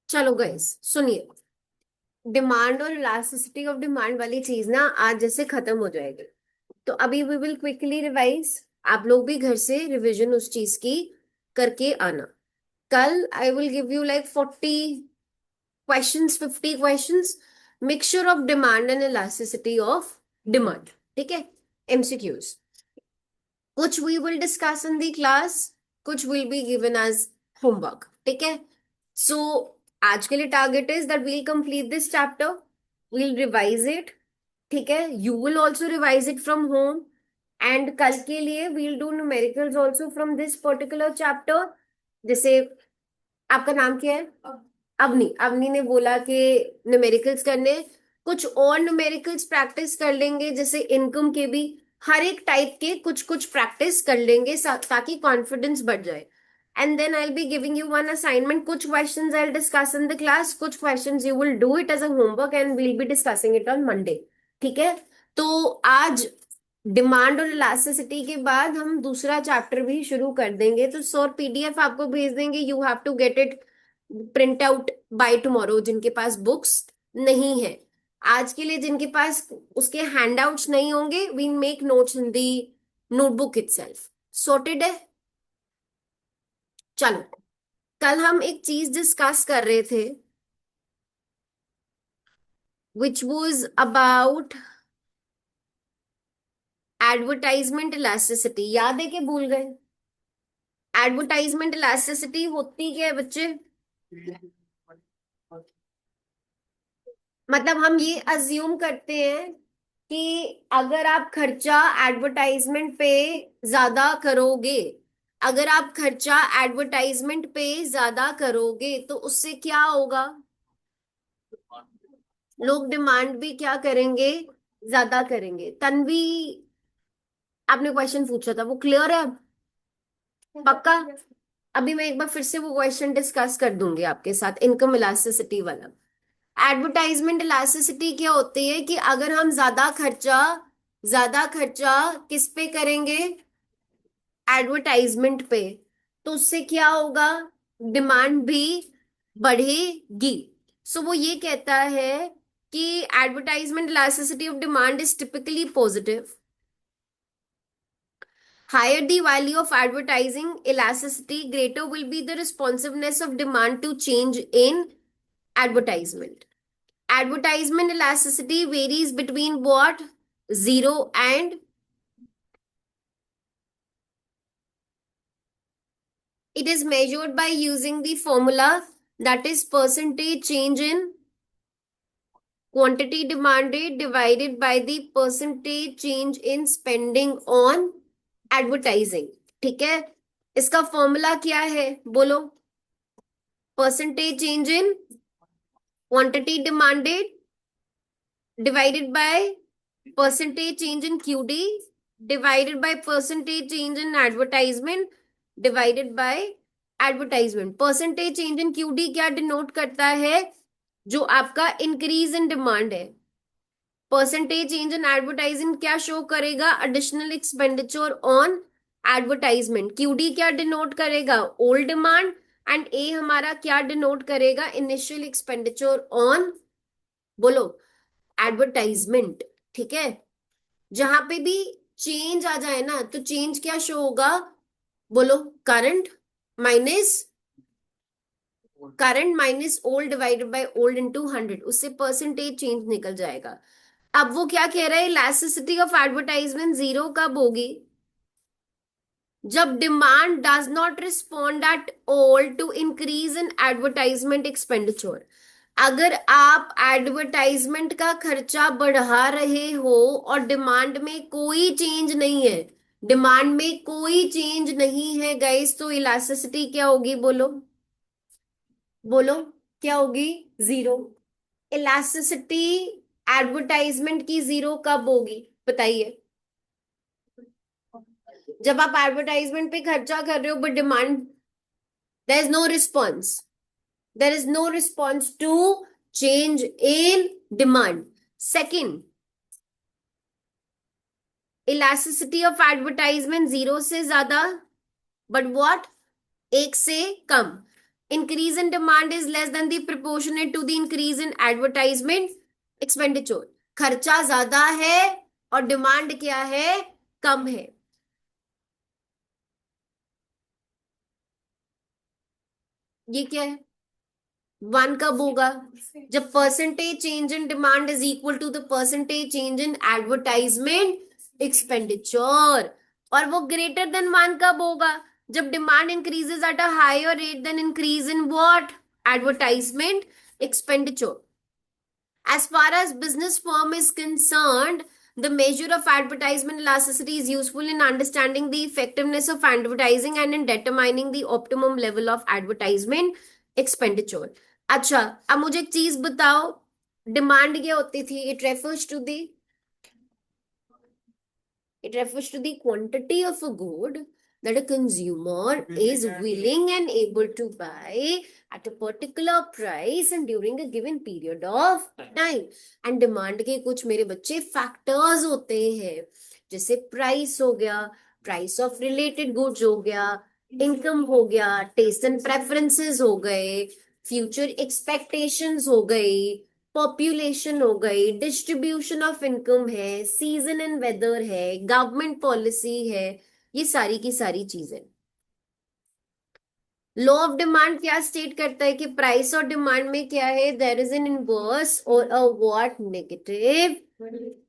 चलो गाइस सुनिए। डिमांड और इलास्टिसिटी ऑफ डिमांड वाली चीज ना आज जैसे खत्म हो जाएगी। तो अभी वी विल क्विकली रिवाइज। आप लोग भी घर से रिवीजन उस चीज की करके आना। कल I will give you like 40 questions, 50 questions, mixture of demand and elasticity of demand. ठीक है, एमसीक्यूज। कुछ we will discuss in the class, कुछ will be given as homework. ठीक है। सो आज के लिए target is that we'll complete this chapter, we'll revise it. ठीक है, you will also revise it from home. And कल के लिए we'll do numericals also from this particular chapter. जैसे आपका नाम क्या है? अवनी। अवनी ने बोला कि न्यूमेरिकल्स करने, कुछ और न्यूमेरिकल्स प्रैक्टिस कर लेंगे, जैसे इनकम के भी। हर एक टाइप के कुछ कुछ प्रैक्टिस कर लेंगे ताकि कॉन्फिडेंस बढ़ जाए। And then I be giving you one assignment. कुछ questions I will discuss in the class, कुछ questions you will do it as a homework and will be discussing it on Monday. ठीक है। तो आज demand और elasticity के बाद हम दूसरा चैप्टर भी शुरू कर देंगे। तो सर पीडीएफ आपको भेज देंगे, you have to get it print out by tomorrow, जिनके पास बुक्स नहीं है। आज के लिए जिनके पास उसके हैंडआउट्स नहीं होंगे, we make notes in the notebook itself. Sorted है। चलो, कल हम एक चीज डिस्कस कर रहे थे which was about advertisement elasticity. याद है कि भूल गए? एडवर्टाइजमेंट इलास्टिसिटी होती क्या है बच्चे? मतलब हम ये अज्यूम करते हैं कि अगर आप खर्चा एडवर्टाइजमेंट पे ज्यादा करोगे, अगर आप खर्चा एडवर्टाइजमेंट पे ज्यादा करोगे तो उससे क्या होगा? लोग डिमांड भी क्या करेंगे? ज्यादा करेंगे। तन्वी, आपने क्वेश्चन पूछा था, वो क्लियर है अब? पक्का? अभी मैं एक बार फिर से वो क्वेश्चन डिस्कस कर दूंगी आपके साथ, इनकम इलास्टिसिटी वाला। एडवर्टाइजमेंट इलास्टिसिटी क्या होती है कि अगर हम ज्यादा खर्चा किस पे करेंगे? एडवर्टाइजमेंट पे। तो उससे क्या होगा? डिमांड भी बढ़ेगी। सो वो ये कहता है कि advertisement elasticity of demand is typically positive. Higher the value of advertising elasticity, greater will be the responsiveness of demand to change in advertisement. Advertisement elasticity varies between what? Zero and it is measured by using the formula, that is percentage change in quantity demanded divided by the percentage change in spending on advertising. ठीक है, इसका formula क्या है बोलो? Percentage change in quantity demanded divided by percentage change in QD divided by percentage change in advertisement divided by advertisement. Percentage change in QD क्या denote करता है? जो आपका इंक्रीज इन डिमांड है। परसेंटेज चेंज इन एडवर्टाइजिंग क्या show करेगा? Additional expenditure on advertisement. QD क्या denote करेगा? Old demand. एंड ए हमारा क्या डिनोट करेगा? इनिशियल एक्सपेंडिचर ऑन, बोलो, एडवर्टाइजमेंट। ठीक है। जहां पे भी चेंज आ जाए ना, तो चेंज क्या शो होगा? बोलो, current minus old divided by old into 100, उससे परसेंटेज चेंज निकल जाएगा। अब वो क्या कह रहा है? इलास्टिसिटी ऑफ एडवर्टाइजमेंट जीरो कब होगी? जब demand does not respond at all to increase in advertisement expenditure. अगर आप एडवर्टाइजमेंट का खर्चा बढ़ा रहे हो और डिमांड में कोई चेंज नहीं है, डिमांड में कोई चेंज नहीं है गाइस, तो इलास्टिसिटी क्या होगी? बोलो, बोलो, क्या होगी? जीरो। इलास्टिसिटी एडवर्टाइजमेंट की जीरो कब होगी बताइए? जब आप एडवर्टाइजमेंट पे खर्चा कर रहे हो but demand, there is no response, there is no response to change in demand. Second, elasticity of advertisement zero से ज्यादा, but what? एक से कम। Increase in demand is less than the proportionate to the increase in advertisement expenditure. खर्चा ज्यादा है और demand क्या है, कम है। ये क्या है, वन कब होगा, जब percentage change in demand is equal to the percentage change in advertisement expenditure. और वो ग्रेटर देन वन कब होगा, जब demand increases at a higher rate than increase in what, advertisement expenditure. As far as business firm is concerned, the measure of advertisement elasticity is useful in understanding the effectiveness of advertising and in determining the optimum level of advertisement expenditure. अच्छा, अब मुझे एक चीज बताओ, demand क्या होती थी? It refers to the quantity of a good that a consumer is willing and able to buy at a particular price and during a given period of time. And demand के कुछ मेरे बच्चे factors होते हैं, जैसे price हो गया, price of related goods हो गया, income हो गया, taste and preferences हो गए, future expectations हो गई, पॉपुलेशन हो गई, डिस्ट्रीब्यूशन ऑफ इनकम है, सीजन एंड वेदर है, गवर्नमेंट पॉलिसी है, ये सारी की सारी चीजें। लॉ ऑफ डिमांड क्या स्टेट करता है कि प्राइस और डिमांड में क्या है, देयर इज एन इनवर्स और अ व्हाट, नेगेटिव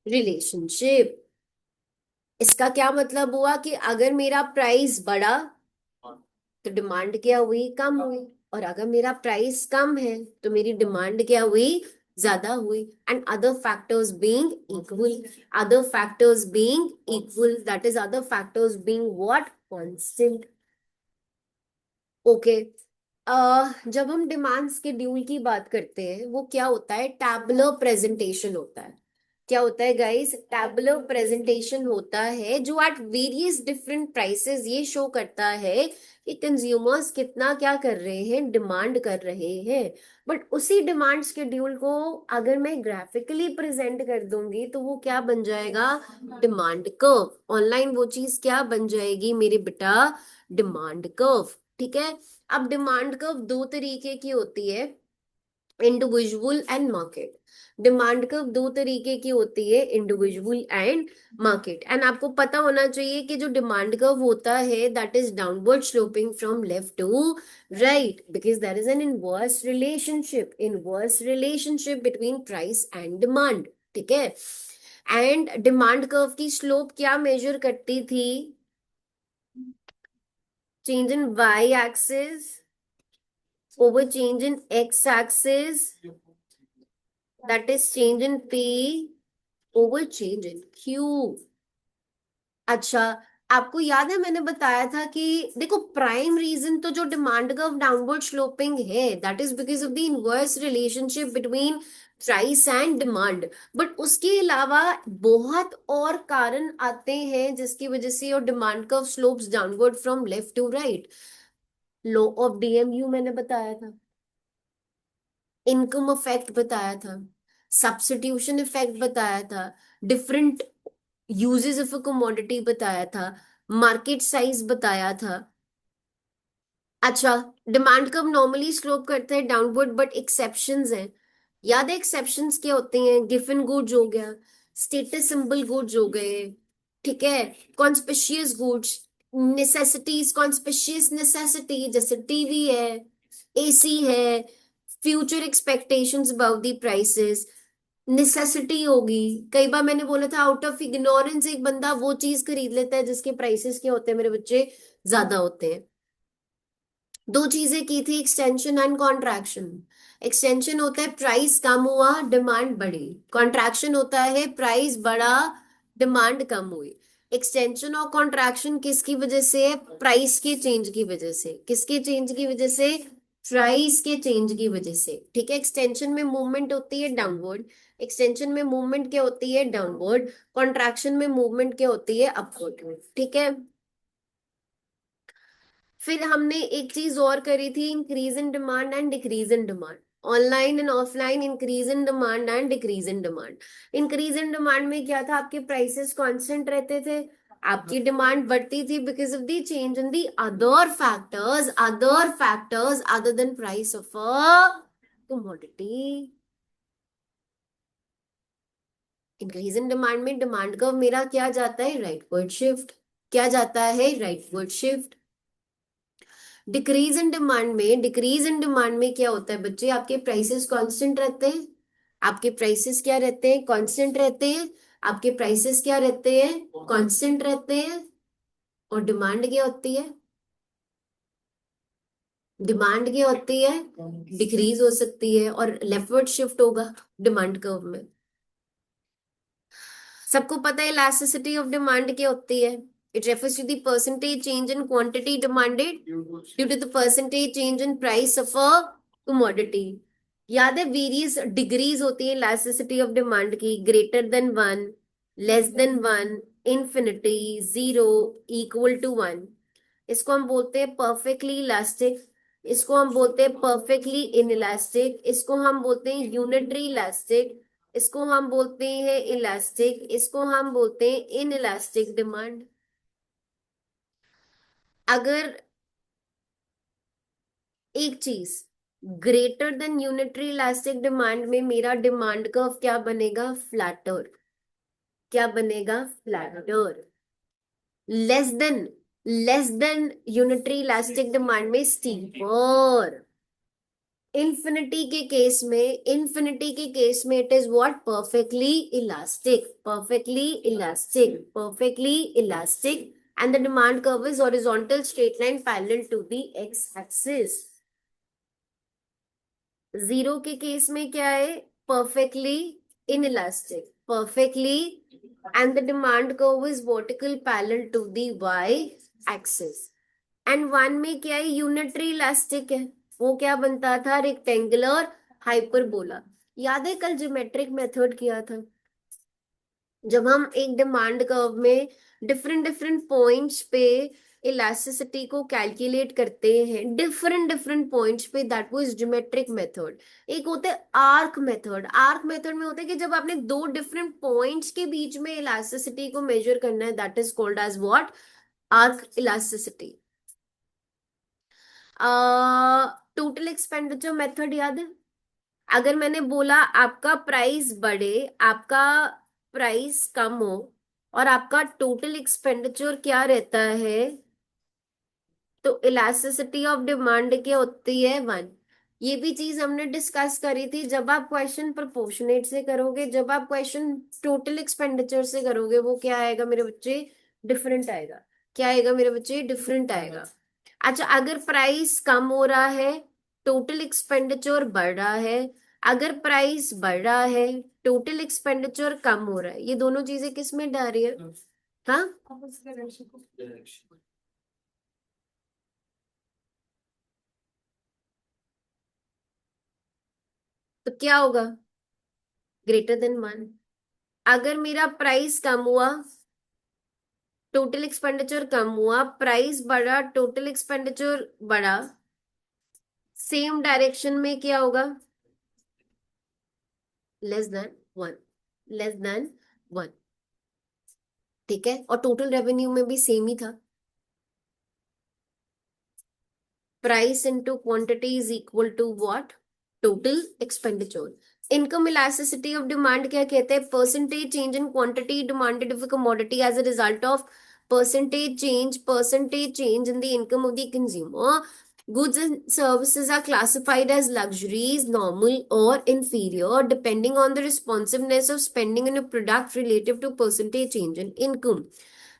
रिलेशनशिप। इसका क्या मतलब हुआ कि अगर मेरा प्राइस बढ़ा तो डिमांड क्या हुई, कम हुई। और अगर मेरा प्राइस कम है तो मेरी डिमांड क्या हुई, ज्यादा हुई। And other factors being equal, other factors being equal, that is other factors being what, constant. Okay. जब हम डिमांड शेड्यूल की बात करते हैं, वो क्या होता है, टैबुलर प्रेजेंटेशन होता है। क्या होता है गाइस, टैबुलर प्रेजेंटेशन होता है जो एट वेरियस डिफरेंट प्राइसेस ये शो करता है कि कंज्यूमर्स कितना क्या कर रहे हैं, डिमांड कर रहे हैं। बट उसी डिमांड शेड्यूल को अगर मैं ग्राफिकली प्रेजेंट कर दूंगी तो वो क्या बन जाएगा, डिमांड कर्व। ऑनलाइन वो चीज क्या बन जाएगी मेरे बेटा, डिमांड कर्व। ठीक है। अब डिमांड कर्व दो तरीके की होती है, individual and market. Demand curve दो तरीके की होती है, इंडिविजुअल एंड मार्केट। एंड आपको पता होना चाहिए कि जो डिमांड कर्व होता है that is downward sloping from left to right, because there is an inverse relationship between price and demand. ठीक है। एंड डिमांड कर्व की स्लोप क्या मेजर करती थी, change in y-axis over change in x-axis, that is change in P over change in Q। अच्छा, आपको याद है मैंने बताया था कि देखो प्राइम रीजन तो जो डिमांड कर्व डाउनवर्ड स्लोपिंग है that is because of the inverse relationship between price and demand. But उसके अलावा बहुत और कारण आते हैं जिसकी वजह से और demand curve slopes downward from left to right. Law of DMU मैंने बताया था, इनकम इफेक्ट बताया था, सब्स्टिट्यूशन इफेक्ट बताया था, different uses of a commodity बताया था, मार्केट साइज बताया था। अच्छा, डिमांड कर्व नॉर्मली स्लोप करता है डाउनवर्ड बट एक्सेप्शंस हैं। याद है एक्सेप्शंस क्या होते हैं, गिवन गुड्स हो गया, स्टेटस सिंबल गुड्स हो गए, ठीक है, conspicuous goods, necessities, conspicuous necessity जैसे टीवी है, एसी है, future expectations about the prices, necessity होगी। कई बार मैंने बोला था आउट ऑफ इग्नोरेंस एक बंदा वो चीज खरीद लेता है जिसके प्राइसेस क्या होते हैं मेरे बच्चे, ज्यादा होते हैं। दो चीजें की थी, एक्सटेंशन एंड कॉन्ट्रैक्शन। एक्सटेंशन होता है प्राइस कम हुआ डिमांड बढ़ी, कॉन्ट्रैक्शन होता है प्राइस बढ़ा डिमांड कम हुई। एक्सटेंशन और कॉन्ट्रैक्शन किसकी वजह से है, प्राइस के चेंज की वजह से। किसके चेंज की वजह से, प्राइस के चेंज की वजह से। ठीक है। एक्सटेंशन में मूवमेंट होती है डाउनवर्ड, एक्सटेंशन में मूवमेंट क्या होती है, डाउनवर्ड। कॉन्ट्रैक्शन में मूवमेंट क्या होती है, अपवर्ड। ठीक है। फिर हमने एक चीज और करी थी, increase in demand and decrease in demand. Online and offline, increase in demand and decrease in demand. Increase in demand में क्या था, आपके प्राइसेस कांस्टेंट रहते थे, आपकी डिमांड बढ़ती थी because of the change in the other factors other than price of a commodity. Increase in demand में डिमांड कर्व मेरा क्या जाता है, राइटवर्ड शिफ्ट। क्या जाता है, rightward shift. Decrease in demand में क्या होता है बच्चे, आपके प्राइसेस कांस्टेंट रहते हैं। आपके प्राइसेस क्या रहते हैं, कांस्टेंट रहते हैं। आपके प्राइसेस क्या रहते हैं, कांस्टेंट रहते हैं। और डिमांड क्या होती है, डिमांड क्या होती है, डिक्रीज हो सकती है और लेफ्टवर्ड शिफ्ट होगा डिमांड कर्व में। सबको पता है इलास्टिसिटी ऑफ डिमांड क्या होती है, it refers to the percentage change in quantity demanded due to the percentage change in price of a commodity. याद है वेरियस डिग्रीज होती है इलास्टिसिटी ऑफ डिमांड की, greater than one, less than one, infinity, zero, equal to one. इसको हम बोलते हैं perfectly elastic, इसको हम बोलते हैं परफेक्टली इनइलास्टिक, इसको हम बोलते हैं यूनिटरी इलास्टिक, इसको हम बोलते हैं इलास्टिक, इसको हम बोलते हैं इनइलास्टिक डिमांड। अगर एक चीज greater than unitary elastic demand में मेरा डिमांड कर्व क्या बनेगा, फ्लैटर। क्या बनेगा, flatter. Less than less than unitary elastic demand में स्टीपर। इंफिनिटी के केस में it is what, perfectly elastic, perfectly elastic, perfectly elastic. And the demand curve is horizontal straight line parallel to the X axis. Zero के case में क्या है, perfectly inelastic, perfectly, and the demand curve is vertical parallel to the Y axis. And one में क्या है, unitary elastic है, वो क्या बनता था, रेक्टेंगुलर हाइपरबोला। याद है कल ज्योमेट्रिक मेथड किया था, जब हम एक डिमांड कर्व में डिफरेंट डिफरेंट पॉइंट्स पे इलास्टिसिटी को कैलकुलेट करते हैं, डिफरेंट डिफरेंट पॉइंट्स पे, दैट वाज ज्योमेट्रिक मेथड। एक होता है आर्क मेथड, आर्क मेथड में होता है कि जब आपने दो डिफरेंट पॉइंट्स के बीच में इलास्टिसिटी को मेजर करना है, that is called as what, arc elasticity. Total expenditure method याद है, अगर मैंने बोला आपका प्राइस बढ़े, आपका प्राइस कम हो और आपका टोटल एक्सपेंडिचर क्या रहता है, तो इलास्टिसिटी ऑफ डिमांड क्या होती है, वन। ये भी चीज हमने डिस्कस करी थी, जब आप क्वेश्चन प्रोपोर्शनेट से करोगे, जब आप क्वेश्चन टोटल एक्सपेंडिचर से करोगे, वो क्या आएगा मेरे बच्चे, डिफरेंट आएगा। क्या आएगा मेरे बच्चे, डिफरेंट आएगा। अच्छा, अगर प्राइस कम हो रहा है, टोटल एक्सपेंडिचर बढ़ रहा है। अगर प्राइस बढ़ रहा है, टोटल एक्सपेंडिचर कम हो रहा है, ये दोनों चीजें किस में जा रही है, हाँ, तो क्या होगा, ग्रेटर देन वन। अगर मेरा प्राइस कम हुआ, टोटल एक्सपेंडिचर कम हुआ, प्राइस बढ़ा, टोटल एक्सपेंडिचर बढ़ा, सेम डायरेक्शन में क्या होगा, less than one, less than one. ठीक है, और टोटल रेवेन्यू में भी सेम ही था, price into quantity is equal to what, total expenditure. Income elasticity of demand क्या कहते हैं, percentage change in quantity demanded of a commodity as a result of percentage change in the income of the consumer. Goods and services are classified as luxuries, normal or inferior depending on the responsiveness of spending on a product relative to percentage change in income.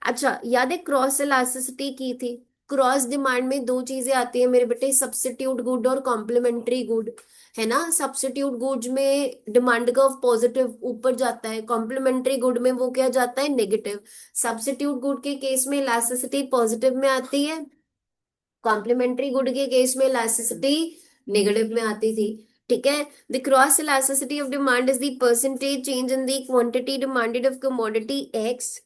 अच्छा, याद है cross elasticity की थी, cross demand में दो चीजें आती है मेरे बेटे, सब्स्टिट्यूट गुड और कॉम्प्लीमेंट्री गुड, है ना। सब्स्टिट्यूट गुड्स में डिमांड कर्व पॉजिटिव ऊपर जाता है, कॉम्प्लीमेंट्री गुड में वो क्या जाता है, नेगेटिव। सब्स्टिट्यूट गुड के केस में इलास्टिसिटी पॉजिटिव में आती है, कॉम्प्लीमेंट्री गुड के केस में इलास्टिसिटी नेगेटिव में आती थी। ठीक है, the cross elasticity of demand is the percentage change in the quantity demanded of commodity x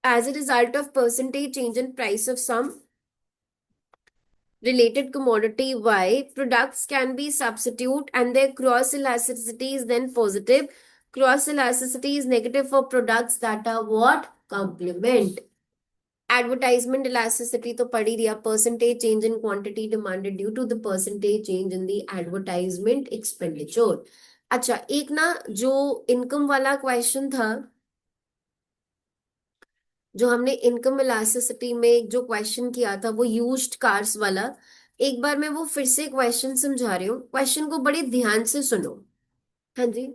as a result of percentage change in price of some related commodity Y. Products can be substitute and their cross elasticity is then positive. Cross elasticity is negative for products that are what? Complement. Advertisement elasticity तो पढ़ ही दिया, percentage change in quantity demanded due to the percentage change in the advertisement expenditure. अच्छा, एक ना जो income वाला question था, जो हमने इनकम इलास्टिसिटी में जो क्वेश्चन किया था वो यूज्ड कार्स वाला, एक बार मैं वो फिर से क्वेश्चन समझा रही हूँ, क्वेश्चन को बड़े ध्यान से सुनो। हाँ जी,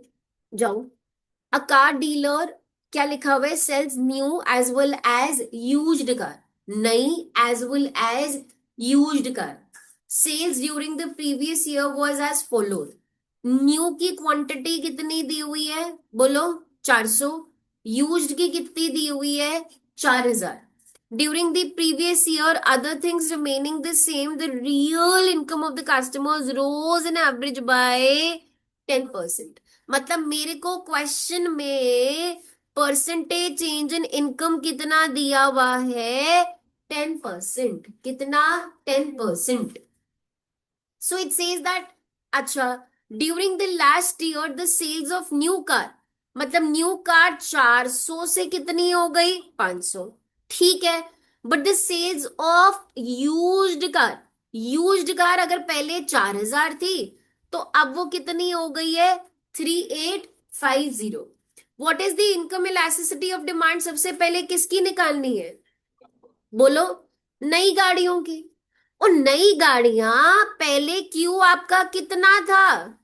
जाओ। अ कार डीलर, क्या लिखा हुआ है, sales new as well as used car, नई as well as used car. Sales during the previous year was as followed. New की क्वांटिटी कितनी दी हुई है, बोलो, 400। यूज्ड की कितनी दी हुई है, 4000। During the previous year other things remaining the same, the real income of the customers rose in average by 10%। मतलब मेरे को क्वेश्चन में परसेंटेज चेंज इन इनकम कितना दिया हुआ है, 10%। कितना, 10%। सो इट सेज दैट, अच्छा, during the last year the sales of new car, मतलब न्यू कार 400 से कितनी हो गई, 500। ठीक है, but the sales of used car, used car अगर पहले 4000 थी तो अब वो कितनी हो गई है, 3850। What is the income elasticity of demand, सबसे पहले किसकी निकालनी है, बोलो, नई गाड़ियों की। और नई गाड़ियां पहले क्यू आपका कितना था,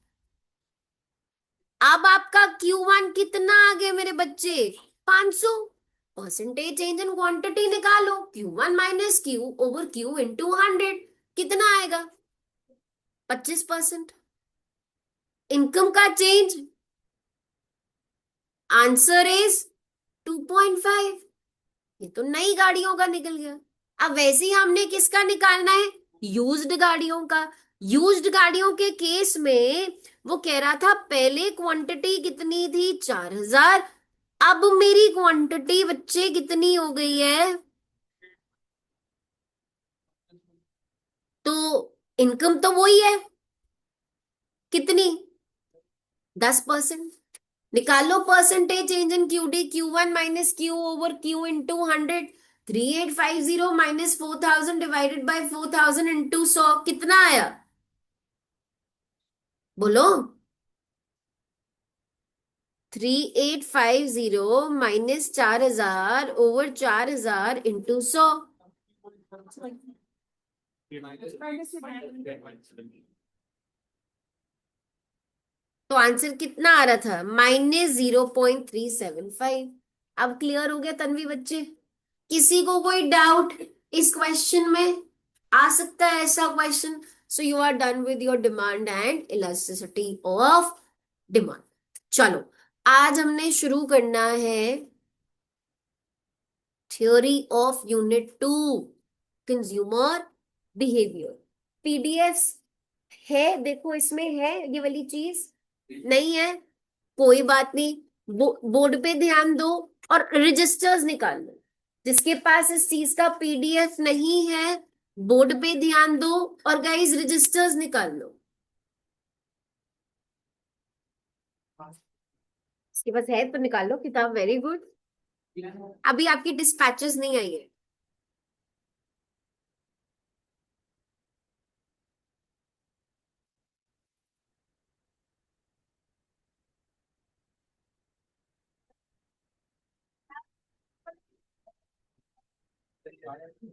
अब आपका Q1 कितना आ गया मेरे बच्चे, 500। परसेंटेज चेंज इन क्वांटिटी निकालो, Q1 minus Q over Q into 100, कितना आएगा, 25%। इनकम का चेंज, आंसर इज 2.5। ये तो नई गाड़ियों का निकल गया। अब वैसे ही हमने किसका निकालना है, यूज्ड गाड़ियों का। यूज्ड गाड़ियों के केस में वो कह रहा था पहले क्वांटिटी कितनी थी, 4000, अब मेरी क्वांटिटी बच्चे कितनी हो गई है, तो इनकम तो वही है, कितनी, 10%। निकालो percentage change in Q D, Q1 minus Q over Q into 100। 3850 minus 4000 divided by 4000 into 100, कितना आया, बोलो, 3850 माइनस 4000 ओवर 4000 इंटू 100। तो आंसर कितना आ रहा था, -0.375। अब क्लियर हो गया तन्वी बच्चे, किसी को कोई डाउट इस क्वेश्चन में, आ सकता है ऐसा question. So you are done with your demand and elasticity of demand. चलो, आज हमने शुरू करना है theory of unit 2, consumer behaviour. PDF है, देखो इसमें है ये वाली चीज, नहीं है कोई बात नहीं, बोर्ड पे ध्यान दो और रजिस्टर्स निकाल लो। जिसके पास इस चीज का पीडीएफ नहीं है, बोर्ड पे ध्यान दो और गाइस रजिस्टर्स निकाल लो। इसके पास है तो निकाल लो किताब, वेरी गुड। अभी आपकी डिस्पैचेस नहीं आई है,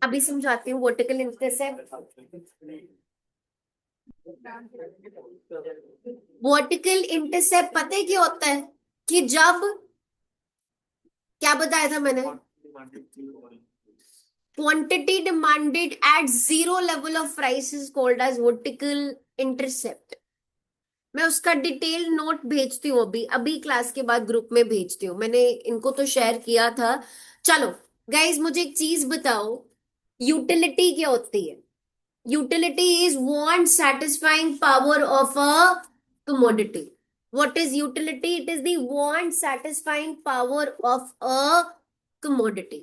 अभी समझाती हूँ वर्टिकल इंटरसेप्ट। वर्टिकल इंटरसेप्ट पता है क्या होता है, कि जब, क्या बताया था मैंने, quantity demanded at zero level of price is called as vertical intercept। मैं उसका डिटेल नोट भेजती हूँ, अभी अभी क्लास के बाद ग्रुप में भेजती हूँ, मैंने इनको तो शेयर किया था। चलो गाइज, मुझे एक चीज बताओ, यूटिलिटी क्या होती है, utility is want satisfying power of a commodity। what is utility, it is the want satisfying power of a commodity।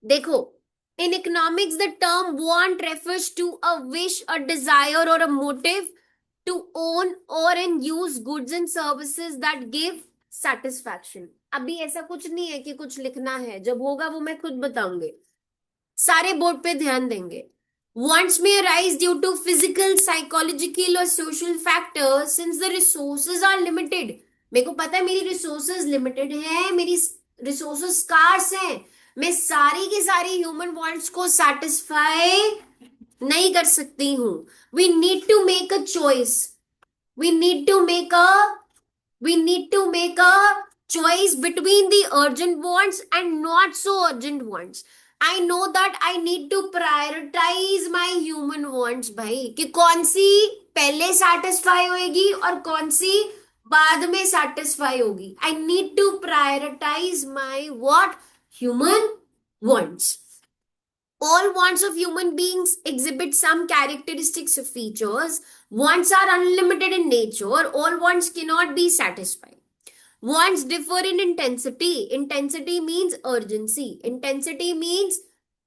देखो, in economics the term want refers to a wish, a desire or a motive to own or in use goods and services that give satisfaction। अभी ऐसा कुछ नहीं है कि कुछ लिखना है, जब होगा वो मैं खुद बताऊंगी। सारे बोर्ड पे ध्यान देंगे। Wants may arise due to physical, psychological or social factors since the resources are limited। मेरे को पता है मेरी रिसोर्सेज लिमिटेड है, मेरी रिसोर्सेज स्कार्स हैं, मैं सारी की सारी ह्यूमन वांट्स को सेटिस्फाई नहीं कर सकती हूँ। We need to make a choice, we need to make a we need to make a choice between the urgent wants and not so urgent wants। I know that I need to prioritize my human wants भाई, कि कौन सी पहले satisfy होएगी और कौन सी बाद में satisfy होगी। I need to prioritize my what human wants। All wants of human beings exhibit some characteristics of features। Wants are unlimited in nature, all wants cannot be satisfied। Wants differ in intensity। Intensity means urgency। Intensity means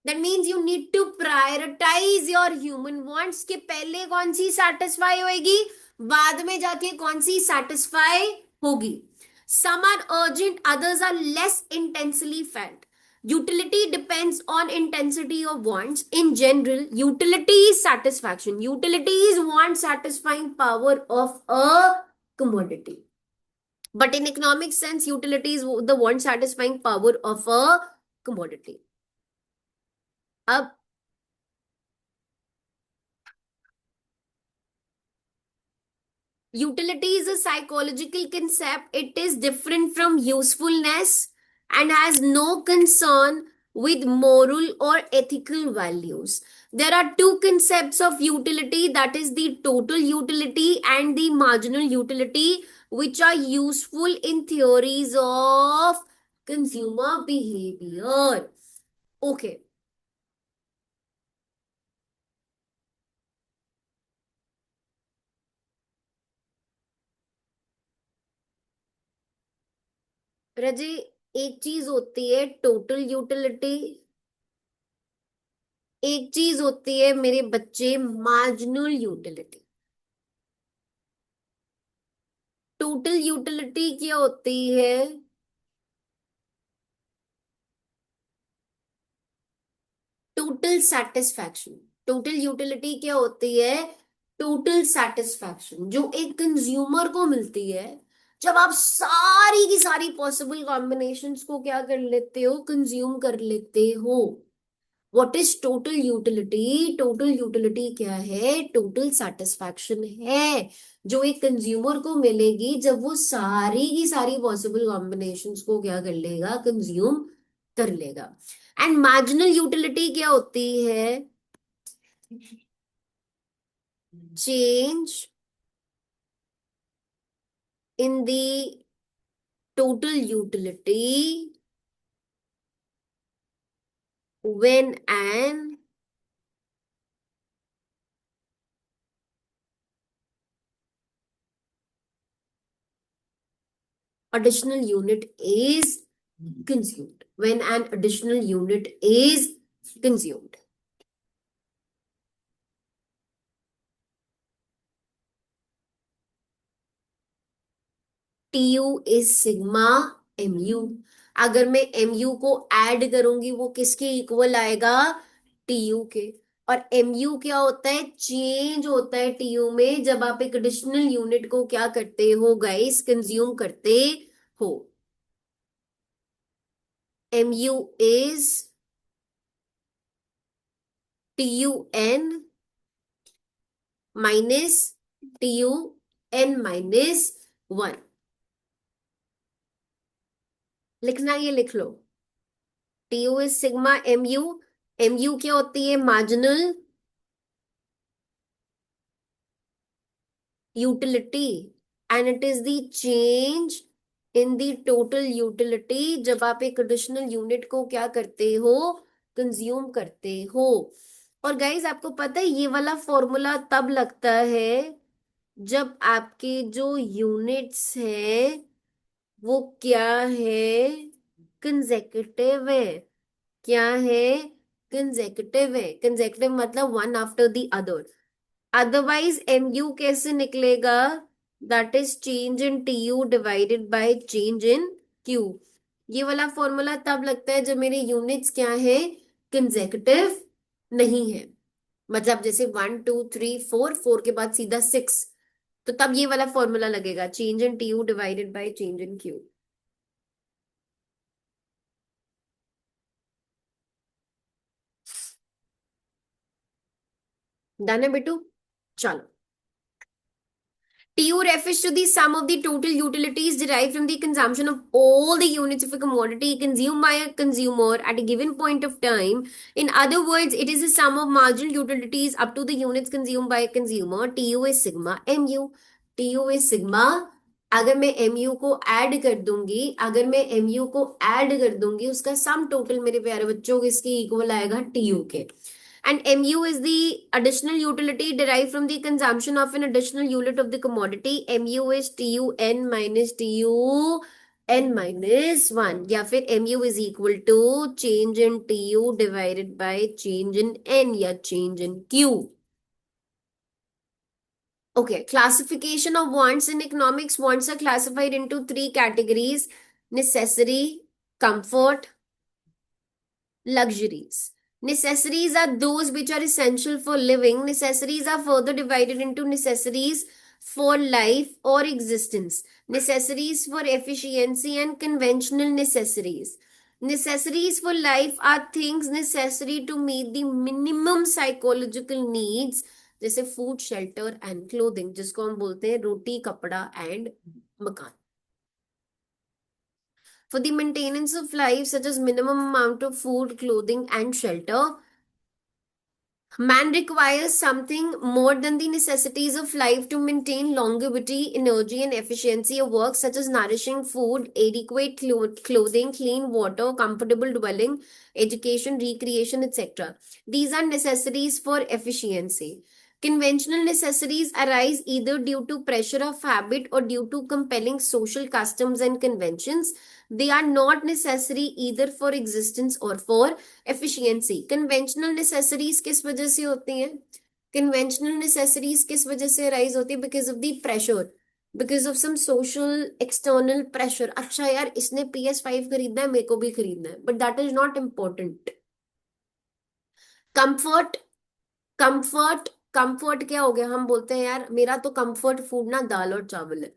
that means you need to prioritize your human wants कि पहले कौन सी satisfy होएगी, बाद में जाके कौन सी satisfy होगी। Some are urgent, others are less intensely felt। Utility depends on intensity of wants। In general, utility is satisfaction। Utility is want satisfying power of a commodity। But in economic sense, utility is the want satisfying power of a commodity। अब utility is a psychological concept। It is different from usefulness and has no concern with moral or ethical values। There are two concepts of utility, that is the total utility and the marginal utility, which are useful in theories of consumer behavior। Okay, रजी, एक चीज होती है total utility, एक चीज होती है मेरे बच्चे मार्जिनल यूटिलिटी। टोटल यूटिलिटी क्या होती है? Total satisfaction. टोटल यूटिलिटी क्या होती है? टोटल सेटिस्फैक्शन जो एक कंज्यूमर को मिलती है जब आप सारी की सारी पॉसिबल कॉम्बिनेशंस को क्या कर लेते हो, कंज्यूम कर लेते हो। What is total utility? Total utility क्या है? टोटल सेटिस्फैक्शन है जो एक कंज्यूमर को मिलेगी जब वो सारी की सारी पॉसिबल कॉम्बिनेशंस को क्या कर लेगा, कंज्यूम कर लेगा। एंड मार्जिनल यूटिलिटी क्या होती है? Change in the total utility when an additional unit is consumed। When an additional unit is consumed। T U is sigma M U. अगर मैं एम यू को ऐड करूंगी वो किसके इक्वल आएगा? टी यू के। और एम यू क्या होता है? चेंज होता है टी यू में जब आप एक एडिशनल यूनिट को क्या करते हो गाइस, कंज्यूम करते हो। M U is T U N minus T U N minus one. लिखना ये लिख लो। T U is sigma M U. M U क्या होती है? Marginal utility and it is the change in the total utility जब आप एक एडिशनल यूनिट को क्या करते हो, कंज्यूम करते हो। और गाइज आपको पता है ये वाला फॉर्मूला तब लगता है जब आपके जो यूनिट्स हैं वो क्या है, कंसेक्यूटिव है। क्या है? कंसेक्यूटिव है। कंसेक्यूटिव मतलब one after the other. Otherwise M U कैसे निकलेगा? That is change in T U divided by change in Q. ये वाला फॉर्मूला तब लगता है जब मेरे यूनिट्स क्या है, कंसेक्यूटिव नहीं है। मतलब जैसे 1 2 3 4, 4 के बाद सीधा 6, तो तब ये वाला फॉर्मूला लगेगा, change in T U divided by change in Q. Done है बेटू? चलो, TU refers to the sum of the total utilities derived from the consumption of all the units of a commodity consumed by a consumer at a given point of time. In other words, it is the sum of marginal utilities up to the units consumed by a consumer. TU is sigma MU. TU is sigma, अगर मैं MU को add कर दूंगी, अगर मैं MU को add कर दूंगी, उसका सम टोटल मेरे प्यारे बच्चों इसके इक्वल आएगा TU के। And MU is the additional utility derived from the consumption of an additional unit of the commodity. MU is TUN minus TUN minus 1, या फिर MU is equal to change in TU divided by change in N या change in Q. Okay, classification of wants in economics. Wants are classified into three categories: necessary, comfort, luxuries. Necessaries are those which are essential for living. Necessaries are further divided into necessaries for life or existence, necessaries for efficiency, and conventional necessaries. Necessaries for life are things necessary to meet the minimum psychological needs, जैसे food, shelter and clothing, जिसको हम बोलते हैं रोटी, कपड़ा and मकान। For the maintenance of life, such as minimum amount of food, clothing, and shelter, man requires something more than the necessities of life to maintain longevity, energy, and efficiency of work, such as nourishing food, adequate clothing, clean water, comfortable dwelling, education, recreation, etc. These are necessaries for efficiency. Conventional necessities arise either due to pressure of habit or due to compelling social customs and conventions. They are not necessary either for existence or for efficiency. Conventional necessaries किस वजह से होती हैं? Conventional necessaries किस वजह से arise होती है? Because of the pressure, because of some social external pressure. अच्छा यार, इसने PS5 खरीदना है, मेरे को भी खरीदना है, but that is not important. Comfort, comfort, comfort क्या हो गया? हम बोलते हैं यार मेरा तो कंफर्ट फूड ना दाल और चावल है।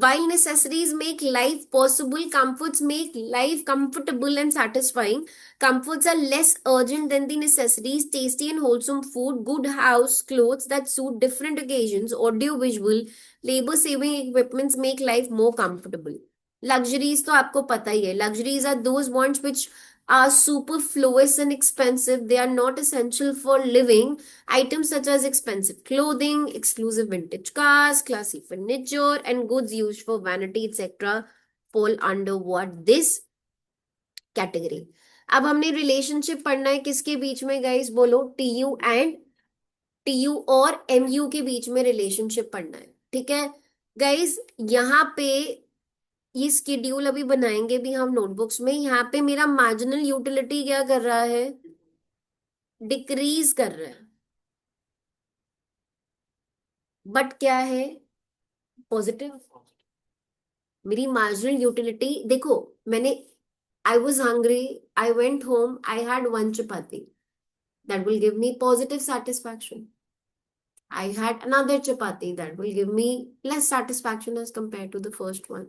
While necessities make life possible, comforts make life comfortable and satisfying. Comforts are less urgent than the necessities. Tasty and wholesome food, good house, clothes that suit different occasions, audio-visual, labor-saving equipments make life more comfortable. Luxuries तो आपको पता ही है. Luxuries are those wants which are superfluous and expensive. They are not essential for living. Items such as expensive clothing, exclusive vintage cars, classy furniture, and goods used for vanity, etc. fall under what this category. अब हमने relationship पढ़ना है किसके बीच में guys? बोलो, TU और MU के बीच में रिलेशनशिप पढ़ना है। ठीक है गाइस, यहाँ पे ये स्केड्यूल अभी बनाएंगे भी हम नोटबुक्स में। यहाँ पे मेरा मार्जिनल यूटिलिटी क्या कर रहा है? डिक्रीज कर रहा है। बट क्या है? पॉजिटिव। मेरी मार्जिनल यूटिलिटी देखो, मैंने I was hungry, I went home, I had 1 chapati, that will give me positive satisfaction. I had another chapati, that will give me less satisfaction as compared to the first one.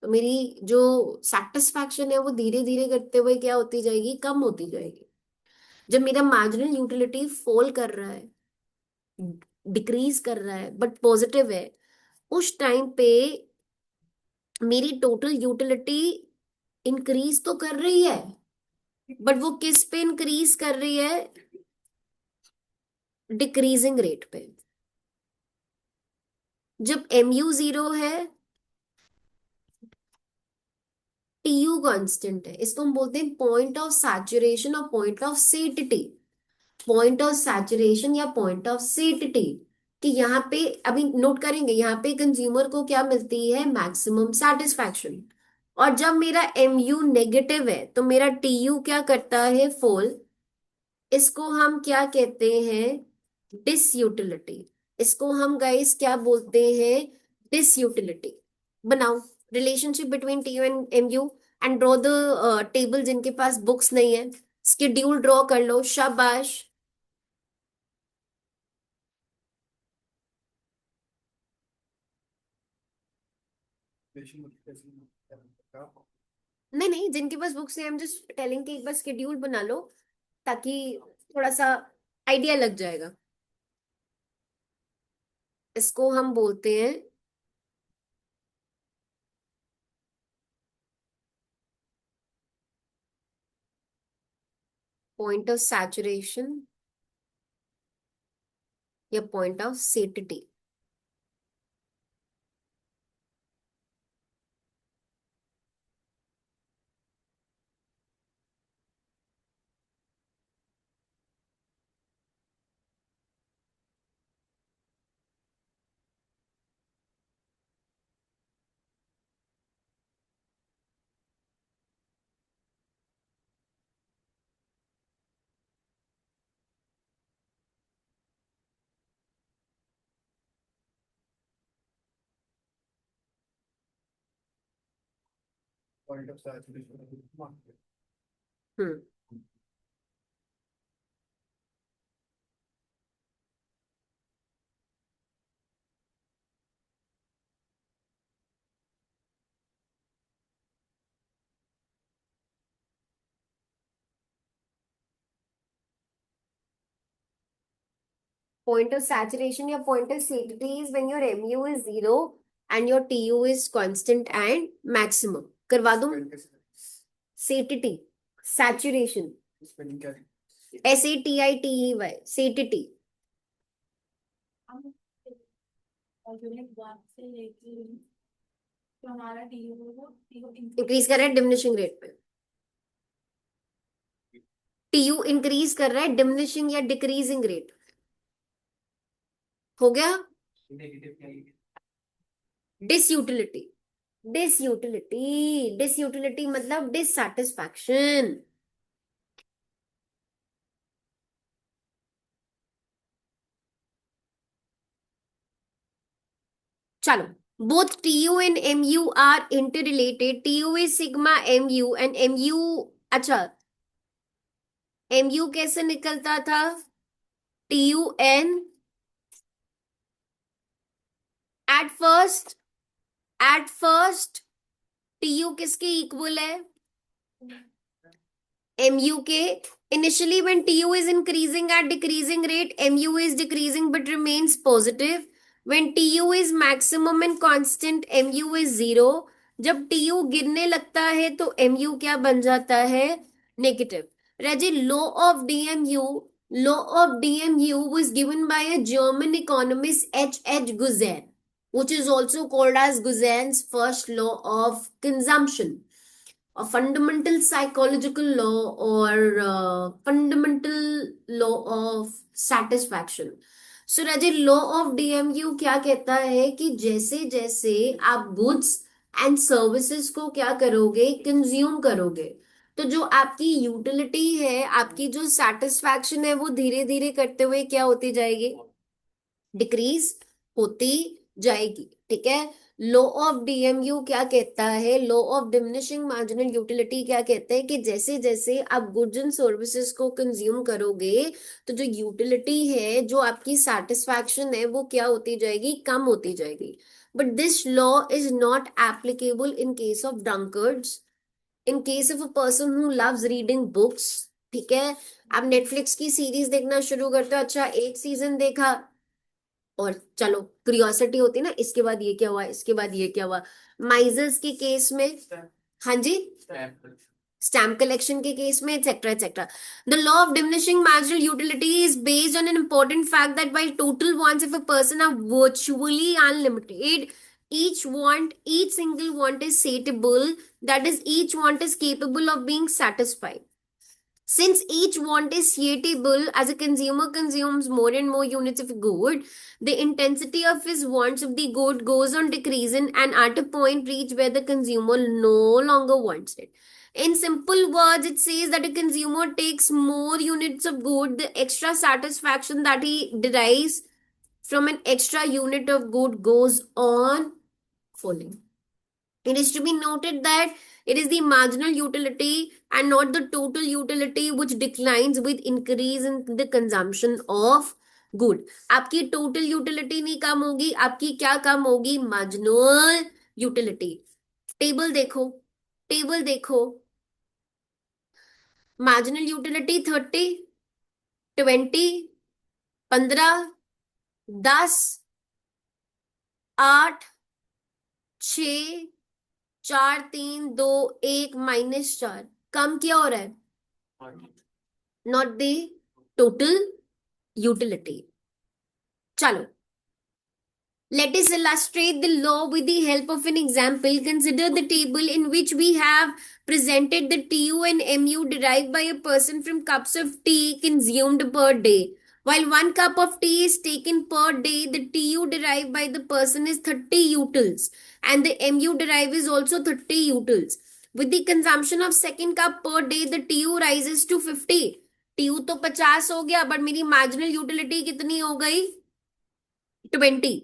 तो मेरी जो satisfaction है वो धीरे धीरे करते हुए क्या होती जाएगी? कम होती जाएगी। जब मेरा मार्जिनल यूटिलिटी फॉल कर रहा है, डिक्रीज कर रहा है, बट पॉजिटिव है, उस टाइम पे मेरी टोटल यूटिलिटी इंक्रीज तो कर रही है, बट वो किस पे इंक्रीज कर रही है? डिक्रीजिंग रेट पे। जब MU 0 है, TU कांस्टेंट है, इसको हम बोलते हैं पॉइंट ऑफ सैचुरेशन और point of satiety. Point of saturation या पॉइंट ऑफ सेटिटी, कि यहाँ पे अभी नोट करेंगे, यहाँ पे कंज्यूमर को क्या मिलती है? Maximum satisfaction. और जब मेरा MU नेगेटिव है तो मेरा TU क्या करता है? फॉल। इसको हम क्या कहते हैं? डिसयूटिलिटी। इसको हम गाइस क्या बोलते हैं? डिसयूटिलिटी। बनाओ। Relationship between TU and MU, and draw the table जिनके पास बुक्स नहीं है, स्केड्यूल ड्रॉ कर लो, शाबाश। नहीं नहीं, जिनके पास बुक्स नहीं, आई एम जस्ट टेलिंग कि एक बार स्केड्यूल बना लो, ताकि थोड़ा सा आइडिया लग जाएगा। इसको हम बोलते हैं पॉइंट ऑफ सैचुरेशन या point of satiety. Hmm. Point of saturation या point of salinity is when your mu is zero and your tu is constant and maximum. करवा दूं? Salinity, saturation, SATITEY, salinity. Increase कर रहा है diminishing rate पे। TU increase कर रहा है डिमिनिशिंग या डिक्रीजिंग रेट। हो गया? डिसयूटिलिटी, डिसयूटिलिटी, डिसयूटिलिटी मतलब डिससैटिस्फैक्शन। चलो, both TU and MU are interrelated. TU is sigma MU and MU, अच्छा, MU कैसे निकलता था? TUN at first, at first TU किसके इक्वल है? MU के। Initially when TU is increasing at decreasing rate, MU is decreasing but remains positive. When TU is maximum and constant, MU is zero. जब TU गिरने लगता है तो MU क्या बन जाता है? नेगेटिव। राजी, law of DMU was given by a German economist H. Guzen, which is also called as Guzen's first law of consumption, a fundamental psychological law or fundamental law of satisfaction. So Raje, law of DMU क्या कहता है कि जैसे जैसे आप goods and services को क्या करोगे, कंज्यूम करोगे, तो जो आपकी यूटिलिटी है, आपकी जो सेटिस्फैक्शन है, वो धीरे धीरे करते हुए क्या होती जाएगी? डिक्रीज होती जाएगी। ठीक है? लॉ ऑफ डीएमयू क्या कहता है? Law of diminishing marginal utility क्या कहता है कि जैसे जैसे आप गुड्स एंड सर्विसेज को कंज्यूम करोगे, तो जो यूटिलिटी है, जो आपकी सेटिस्फैक्शन है, वो क्या होती जाएगी? कम होती जाएगी। But this law is not applicable in case of drunkards, in case of a person who loves reading books. ठीक है? आप नेटफ्लिक्स की सीरीज देखना शुरू करते हो, अच्छा एक सीजन देखा, और चलो क्यूरियोसिटी होती है ना, इसके बाद ये क्या हुआ, इसके बाद ये क्या हुआ। माइजर्स के केस में, हाँ जी, स्टैम्प कलेक्शन के केस में, etcetera etcetera. The law of diminishing marginal utility is based on an important fact that while total wants of a person are virtually unlimited, each single want is satable, that is each want is capable of being satisfied. Since each want is satable, as a consumer consumes more and more units of good, the intensity of his wants of the good goes on decreasing and at a point reach where the consumer no longer wants it. In simple words, it says that a consumer takes more units of good, the extra satisfaction that he derives from an extra unit of good goes on falling. It is to be noted that it is the marginal utility and not the total utility which declines with increase in the consumption of good. आपकी total utility नहीं कम होगी, आपकी क्या कम होगी? Marginal utility. Table देखो, table देखो, marginal utility 30, 20, 15, 10, 8, 6, 4, 3, 2, 1, -4, कम क्या हो रहा है? Not the total utility. Chalo. Let us illustrate the law with the help of an example. Consider the table in which we have presented the TU and MU derived by a person from cups of tea consumed per day. While 1 cup of tea is taken per day, the TU derived by the person is 30 utils and the MU derived is also 30 utils. With the consumption of second cup per day, the TU rises to 50. TU तो 50 हो गया, but मेरी marginal utility कितनी हो गई? 20.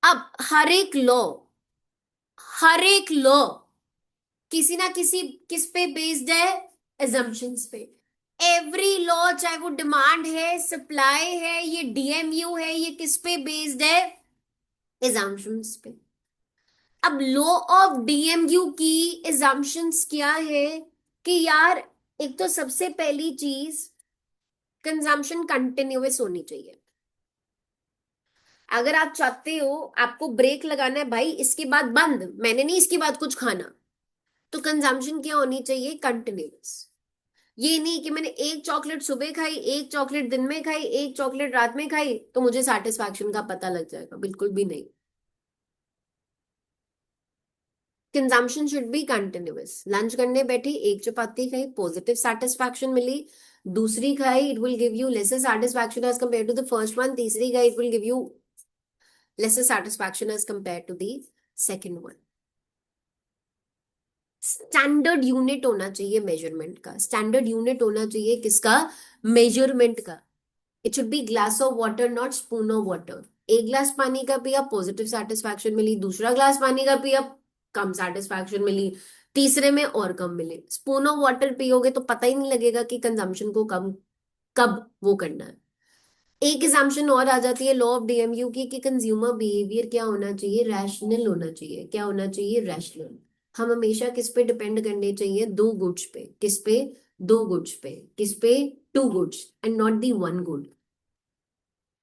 अब हर एक law किसी ना किसी किस पे बेस्ड है? एजम्पशंस पे. एवरी लॉ, चाहे वो डिमांड है, सप्लाई है, ये डीएमयू है, ये किस पे बेस्ड है? एजम्पशंस पे. अब लॉ ऑफ डीएमयू की एजम्पशंस क्या है कि यार, एक तो सबसे पहली चीज, कंजम्पशन कंटिन्यूअस होनी चाहिए. अगर आप चाहते हो आपको ब्रेक लगाना है, भाई इसके बाद बंद, मैंने नहीं इसके बाद कुछ खाना, तो कंजम्पशन क्या होनी चाहिए? कंटिन्यूअस. ये नहीं कि मैंने एक चॉकलेट सुबह खाई, एक चॉकलेट दिन में खाई, एक चॉकलेट रात में खाई तो मुझे सेटिस्फैक्शन का पता लग जाएगा, बिल्कुल भी नहीं. Consumption should be continuous. Lunch करने बैठी, एक चपाती खाई, पॉजिटिव सेटिस्फैक्शन मिली. दूसरी खाई, it will give you lesser satisfaction as compare to the first one. तीसरी खाई, it will give you lesser satisfaction as compared to the second one. Standard unit होना चाहिए मेजरमेंट का. स्टैंडर्ड यूनिट होना चाहिए किसका? मेजरमेंट का. It should be glass of water, not spoon of water. एक ग्लास पानी का पिया, पॉजिटिव सेटिस्फैक्शन मिली. दूसरा ग्लास पानी का पिया, कम सेटिस्फैक्शन मिली. तीसरे में और कम मिले. स्पून ऑफ वाटर पियोगे तो पता ही नहीं लगेगा कि कंजम्पशन को कम कब वो करना है. एक एग्जाम्पशन और आ जाती है लॉ ऑफ डीएमयू की कि कंज्यूमर बिहेवियर क्या होना चाहिए? रैशनल होना चाहिए. क्या होना चाहिए? रैशनल. हम हमेशा किस पे डिपेंड करने चाहिए? दो गुड्स पे. किस पे? दो गुड्स पे. किस पे? Two goods and not the one good.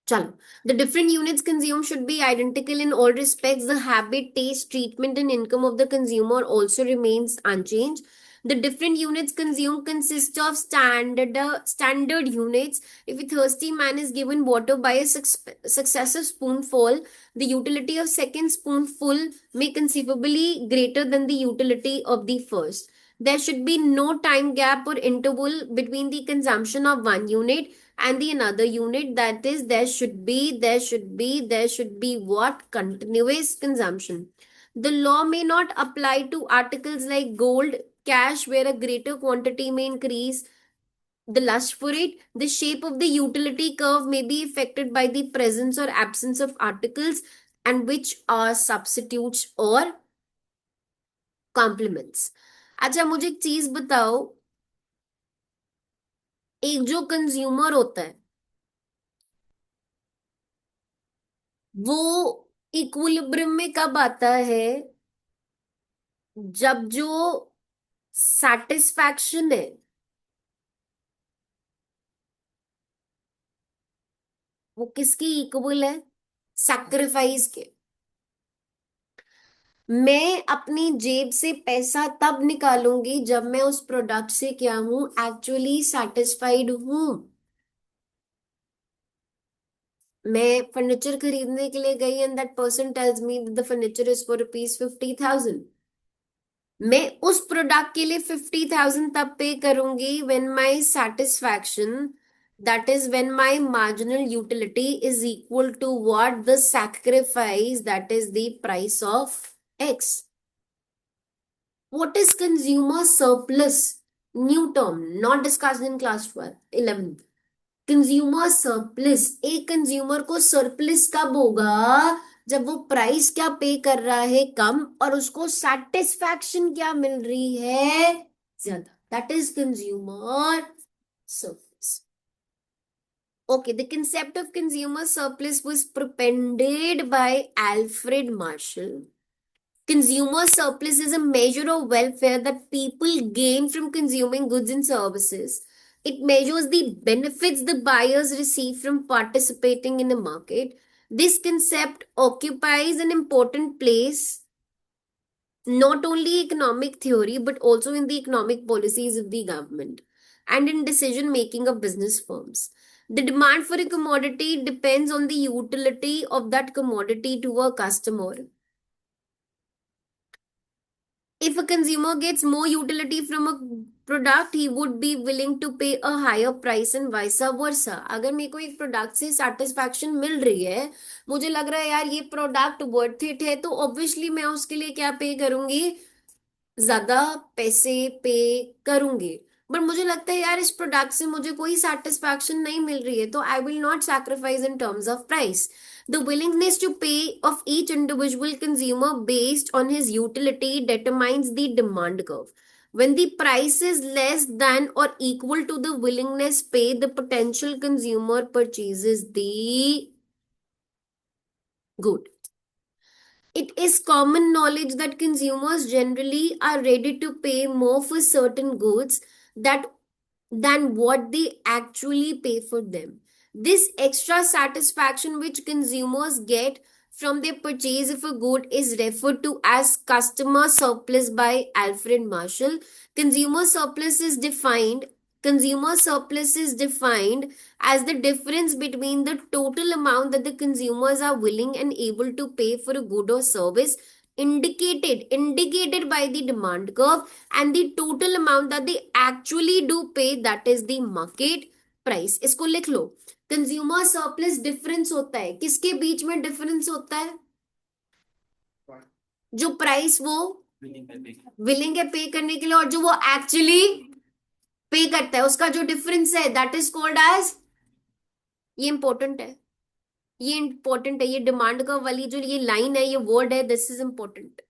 चलो. The different units consumed should be identical in all respects. The habit, taste, treatment, and income of the consumer also remains unchanged. The different units consumed consist of standard units. If a thirsty man is given water by a successive spoonful, the utility of second spoonful may conceivably greater than the utility of the first. There should be no time gap or interval between the consumption of one unit and the another unit. That is, there should be what? Continuous consumption. The law may not apply to articles like gold, cash, where a greater quantity may increase the lust for it. The shape of the utility curve may be affected by the presence or absence of articles and which are substitutes or complements. अच्छा, मुझे एक चीज बताओ, एक जो consumer होता है वो इक्विलिब्रियम में कब आता है? जब जो सेटिस्फैक्शन है वो किसकी इक्वल है? सैक्रिफाइस के. मैं अपनी जेब से पैसा तब निकालूंगी जब मैं उस प्रोडक्ट से क्या हूं? एक्चुअली सेटिस्फाइड हूं. मैं फर्नीचर खरीदने के लिए गई and that person tells me the furniture is for ₹50,000. मैं उस प्रोडक्ट के लिए 50,000 तब पे करूंगी when my satisfaction, that is when my marginal utility is equal to what? The sacrifice, that is the price of X. What is consumer surplus? New term, not discussed in class 12 11. Consumer surplus, एक consumer को surplus कब होगा? जब वो price क्या pay कर रहा है कम, और उसको सेटिस्फैक्शन क्या मिल रही है ज्यादा, that is consumer surplus. Okay, the concept of consumer surplus was propended by Alfred Marshall. Consumer surplus is a measure of welfare that people gain from consuming goods and services. It measures the benefits the buyers receive from participating in a market. This concept occupies an important place not only economic theory but also in the economic policies of the government and in decision making of business firms. The demand for a commodity depends on the utility of that commodity to a customer. If a consumer gets more utility from a product, he would be willing to pay a higher price and vice versa. अगर मेरे को एक product से satisfaction मिल रही है, मुझे लग रहा है यार ये प्रोडक्ट वर्थ इट है, तो ऑब्वियसली मैं उसके लिए क्या पे करूंगी, ज्यादा पैसे पे करूंगी. बट मुझे लगता है यार इस प्रोडक्ट से मुझे कोई सेटिस्फैक्शन नहीं मिल रही है, तो I will not sacrifice in terms of price. The willingness to pay of each individual consumer based on his utility determines the demand curve. When the price is less than or equal to the willingness paid, the potential consumer purchases the good. It is common knowledge that consumers generally are ready to pay more for certain goods that than what they actually pay for them. This extra satisfaction which consumers get from their purchase of a good is referred to as customer surplus by Alfred Marshall. Consumer surplus is defined Consumer surplus is defined as the difference between the total amount that the consumers are willing and able to pay for a good or service indicated by the demand curve and the total amount that they actually do pay, that is the market price. इसको लिख लो. Consumer surplus difference होता है, किसके बीच में difference होता है? जो price वो विलिंग है पे करने के लिए और जो वो एक्चुअली पे करता है, उसका जो डिफरेंस है दैट इज कॉल्ड एज, ये इंपॉर्टेंट है, ये इंपॉर्टेंट है, ये डिमांड का वाली जो ये लाइन है, ये वर्ड है, this is important.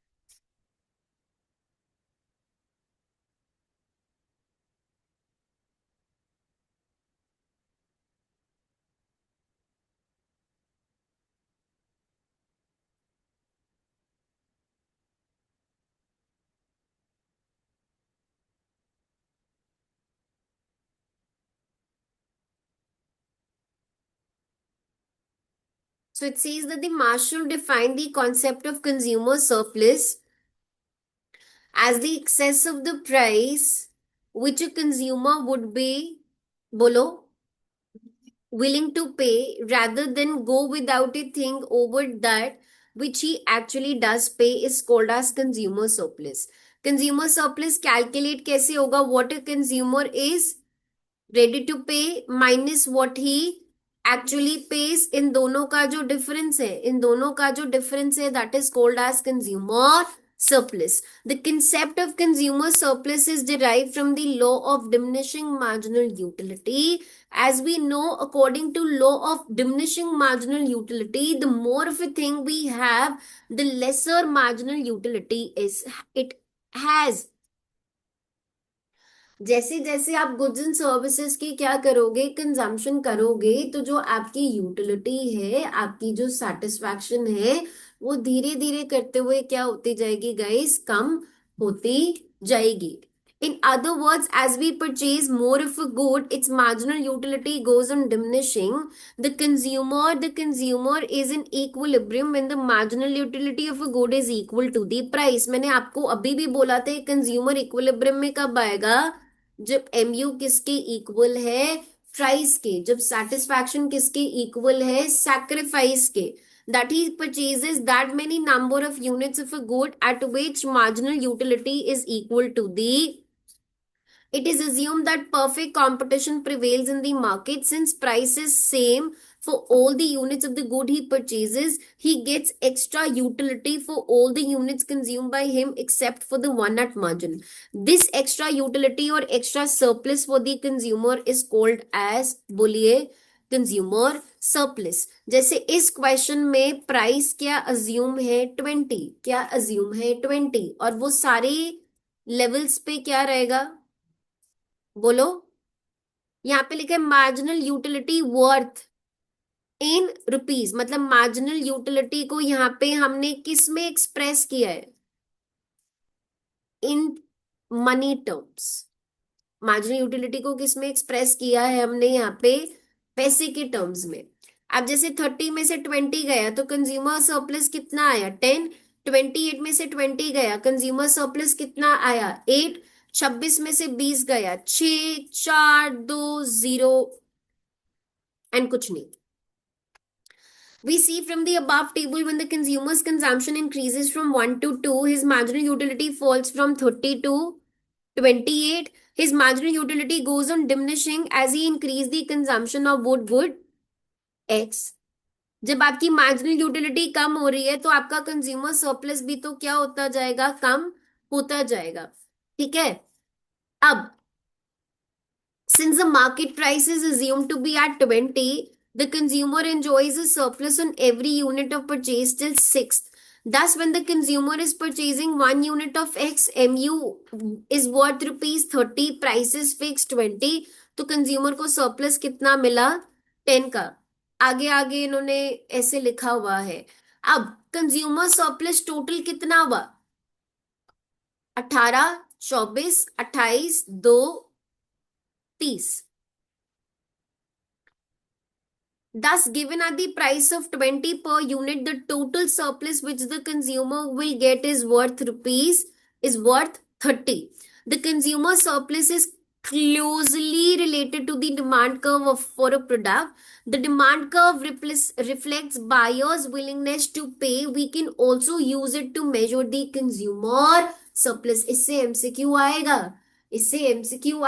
So it says that the Marshall defined the concept of consumer surplus as the excess of the price which a consumer would be, bolo, willing to pay rather than go without a thing over that which he actually does pay is called as consumer surplus. Consumer surplus calculate कैसे होगा? What a consumer is ready to pay minus what he actually pays, इन दोनों का जो difference है, इन दोनों का जो difference है that is called as consumer surplus. The concept of consumer surplus is derived from the law of diminishing marginal utility. As we know, according to law of diminishing marginal utility, the more of a thing we have, the lesser marginal utility is it has. जैसे जैसे आप goods and services की क्या करोगे, consumption करोगे, तो जो आपकी यूटिलिटी है, आपकी जो सेटिस्फैक्शन है, वो धीरे धीरे करते हुए क्या होती जाएगी गाइस, कम होती जाएगी. In other words, as we purchase more of a good, its marginal utility goes on diminishing. The consumer is in equilibrium when the marginal utility of a good is equal to the price. मैंने आपको अभी भी बोला था consumer equilibrium में कब आएगा? जब एमयू किसके इक्वल है? प्राइस के. जब सेटिस्फैक्शन किसके इक्वल है? सैक्रिफाइस के. That he purchases that many number of units of a good at which marginal utility is equal to the. It is assumed that perfect competition prevails in the market since price is same for all the units of the good he purchases, he gets extra utility for all the units consumed by him except for the one at margin. This extra utility or extra surplus for the consumer is called as, बोलिए, consumer surplus. जैसे इस question में price क्या assume है 20, क्या assume है 20, और वो सारे लेवल्स पे क्या रहेगा, बोलो. यहाँ पे लिखा है marginal utility worth in rupees, मतलब मार्जिनल यूटिलिटी को यहाँ पे हमने किस में एक्सप्रेस किया है, in money terms. Marginal utility को किस में एक्सप्रेस किया है हमने यहाँ पे, पैसे के टर्म्स में. अब जैसे 30 में से 20 गया तो कंज्यूमर सरप्लस कितना आया 10. 28 में से 20 गया, कंज्यूमर सरप्लस कितना आया 8. 26 में से 20 गया 6, 4, 2, 0 एंड कुछ नहीं. We see from the above table when the consumer's consumption increases from 1 to 2, his marginal utility falls from 30 to 28. His marginal utility goes on diminishing as he increase the consumption of wood good X. जब आपकी marginal utility कम हो रही है तो आपका consumer surplus भी तो क्या होता जाएगा, कम होता जाएगा. ठीक है. अब since the market price is assumed to be at 20, the consumer enjoys a surplus on every unit of purchase till 6th. Thus, when the consumer is purchasing 1 unit of X, MU is worth rupees 30, price is fixed 20, तो consumer को surplus कितना मिला 10 का. आगे आगे इन्होंने ऐसे लिखा हुआ है. अब कंज्यूमर सरप्लस टोटल कितना हुआ, 18, 24, 28, 2, 30. Thus, given at the price of 20 per unit, the total surplus which the consumer will get is worth 30. The consumer surplus is closely related to the demand curve for a product. The demand curve reflects buyers' willingness to pay. We can also use it to measure the consumer surplus. इससे MCQ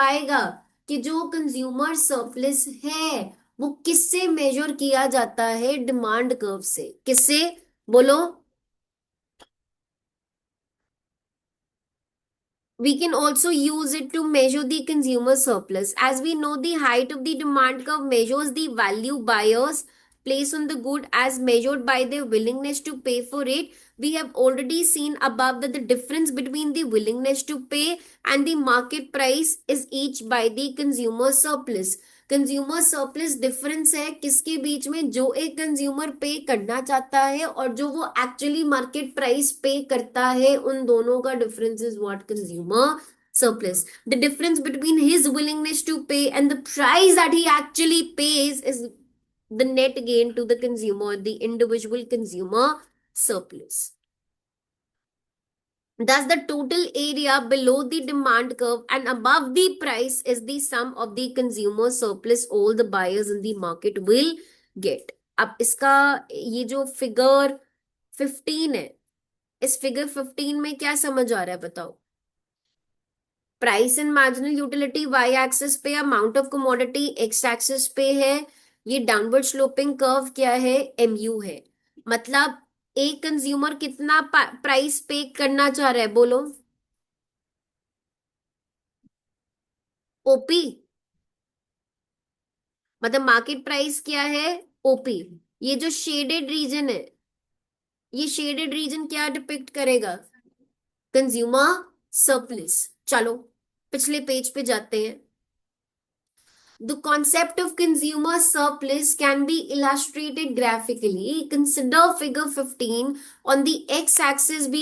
आएगा, कि जो consumer surplus है वो किससे major किया जाता है, डिमांड कर्व से. किससे, बोलो. We can also use it to measure the consumer surplus. As we know, the height of the demand curve measures the value buyers place on the good as measured by their willingness to pay for it. We have already seen above that the difference between the willingness to pay and the market price is each by the consumer surplus. Consumer surplus difference है किसके बीच में, जो एक consumer पे करना चाहता है और जो वो एक्चुअली मार्केट प्राइस पे करता है, उन दोनों का difference is what, consumer surplus. The difference between his willingness to pay and the price that he actually pays is the net gain to the consumer, the individual consumer surplus. Thus, the total area below the demand curve and above the price is the sum of the consumer surplus all the buyers in the market will get. अब इसका ये जो figure 15 है, इस figure 15 में क्या समझ आ रहा है बताओ. Price and marginal utility Y axis पे, amount of commodity X axis पे है. ये डाउनवर्ड स्लोपिंग कर्व क्या है, MU है. मतलब एक कंज्यूमर कितना प्राइस पे करना चाह रहा है, बोलो. ओपी, मतलब मार्केट प्राइस क्या है, ओपी. ये जो शेडेड रीजन है, ये शेडेड रीजन क्या डिपिक्ट करेगा, कंज्यूमर सरप्लस. चलो पिछले पेज पे जाते हैं. The concept of consumer surplus can be illustrated graphically. Consider figure 15. On the x-axis we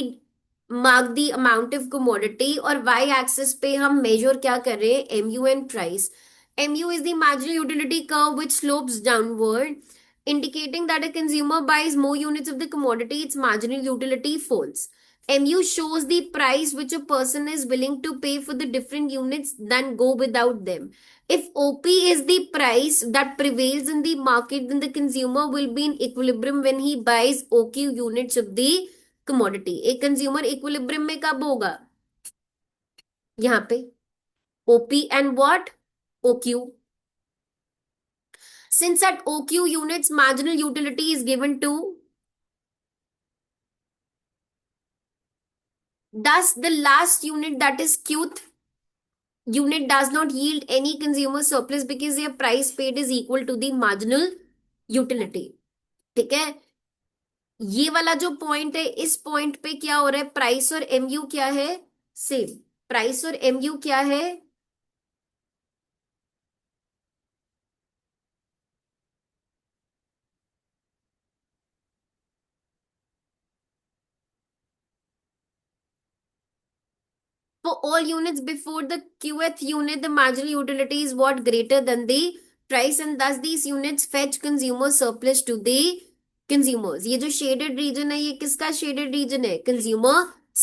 mark the amount of commodity और y-axis पे हम measure क्या कर रहे हैं, MU and price. MU is the marginal utility curve which slopes downward, indicating that a consumer buys more units of the commodity, its marginal utility falls. MU shows the price which a person is willing to pay for the different units than go without them. If OP is the price that prevails in the market, then the consumer will be in equilibrium when he buys OQ units of the commodity. एक consumer equilibrium में कब होगा, यहाँ पे OP and what, OQ. Since at OQ units marginal utility is given to, thus the last unit, that is qth unit, does not yield any consumer surplus because their price paid is equal to the marginal utility. ठीक है, ये वाला जो point है, इस point पे क्या हो रहा है, प्राइस और एमयू क्या है, सेम। प्राइस और एमयू क्या है, for all units before the qth unit, the marginal utility is what, greater than the price, and thus these units fetch consumer surplus to the consumers. ये जो shaded region है, ये किसका shaded region है, consumer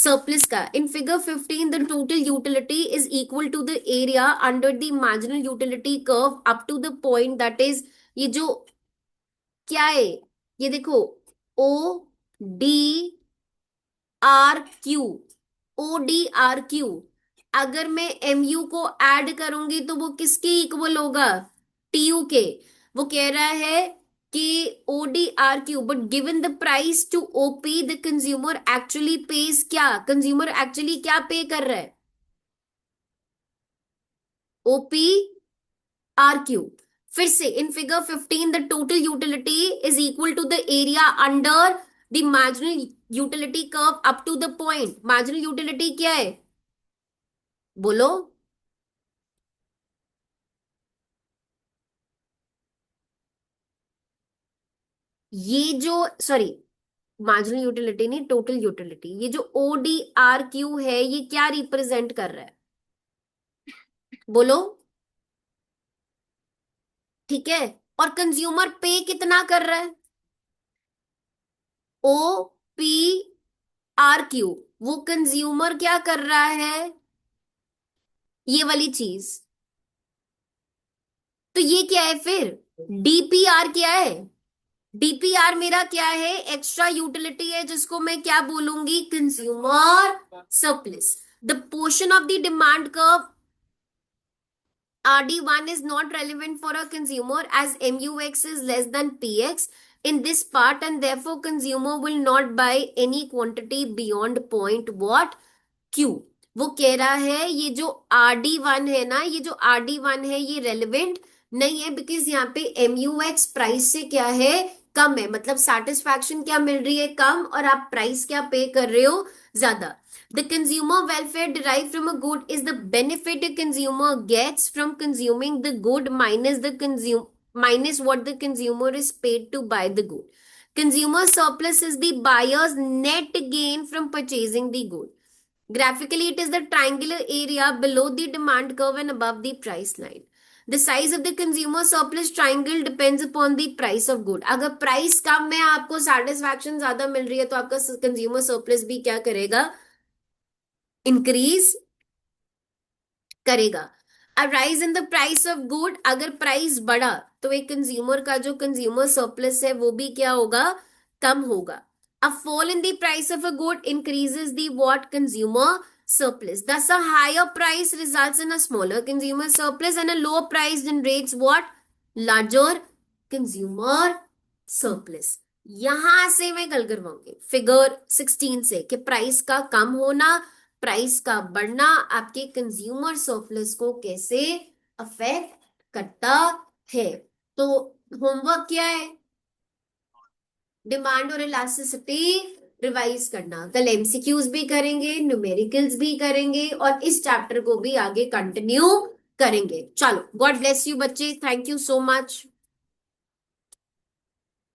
surplus का. In figure 15, the total utility is equal to the area under the marginal utility curve up to the point, that is, ये जो क्या है, ये देखो, O D R Q, O D R Q, अगर मैं M you को add करूंगी तो वो किसके इक्वल होगा, टी यू के. वो कह रहा है कि O D R Q, but given the price to OP the consumer actually pays, क्या कंज्यूमर एक्चुअली क्या पे कर रहा है, ओपी आर क्यू. फिर से in figure 15 the total utility is equal to the area under the marginal utility curve up to the point. Marginal utility क्या है, बोलो, ये जो, सॉरी, मार्जिनल यूटिलिटी नहीं, टोटल यूटिलिटी. ये जो ओ डी आर क्यू है, ये क्या रिप्रेजेंट कर रहा है, बोलो. ठीक है, और कंज्यूमर पे कितना कर रहा है, ओ पी आर क्यू, वो कंज्यूमर क्या कर रहा है, ये वाली चीज. तो ये क्या है फिर, डीपीआर क्या है, डीपीआर मेरा क्या है, एक्स्ट्रा यूटिलिटी है, जिसको मैं क्या बोलूंगी, consumer surplus. The portion of the demand curve RD1 is not relevant for a consumer as MUX is less than PX in this part, and therefore consumer will not buy any quantity beyond point what, Q. वो कह रहा है ये जो RD1 है ना, ये जो RD1 है ये रेलिवेंट नहीं है, बिकॉज यहाँ पे MUX प्राइस से क्या है, कम है. मतलब सेटिस्फैक्शन क्या मिल रही है, कम, और आप प्राइस क्या पे कर रहे हो, ज्यादा. The consumer welfare derived from a good is the benefit a consumer gets from consuming the good minus the consume minus what the consumer is paid to buy the good. Consumer surplus is the buyer's net gain from purchasing the good. Graphically, it is the triangular area below the demand curve and above the price line. The size of the consumer surplus triangle depends upon the price of good. अगर price कम है, आपको satisfaction ज्यादा मिल रही है, तो आपका consumer surplus भी क्या करेगा, इंक्रीज करेगा. A rise in the price of good, अगर प्राइस बढ़ा तो एक कंज्यूमर का जो कंज्यूमर सरप्लस है वो भी क्या होगा, कम होगा. A fall in the price of a good increases the what, consumer surplus. Thus, a higher price results in a smaller consumer surplus, and a lower price generates what? Larger consumer surplus. यहां से मैं कल करवाऊंगी figure 16 से कि price का कम होना, price का बढ़ना आपके कंज्यूमर सरप्लस को कैसे अफेक्ट करता है. तो होमवर्क क्या है, डिमांड और इलास्टिसिटी रिवाइज करना. कल एमसीक्यूज भी करेंगे, न्यूमेरिकल्स भी करेंगे, और इस चैप्टर को भी आगे कंटिन्यू करेंगे. चलो, गॉड ब्लेस यू बच्चे, थैंक यू सो मच.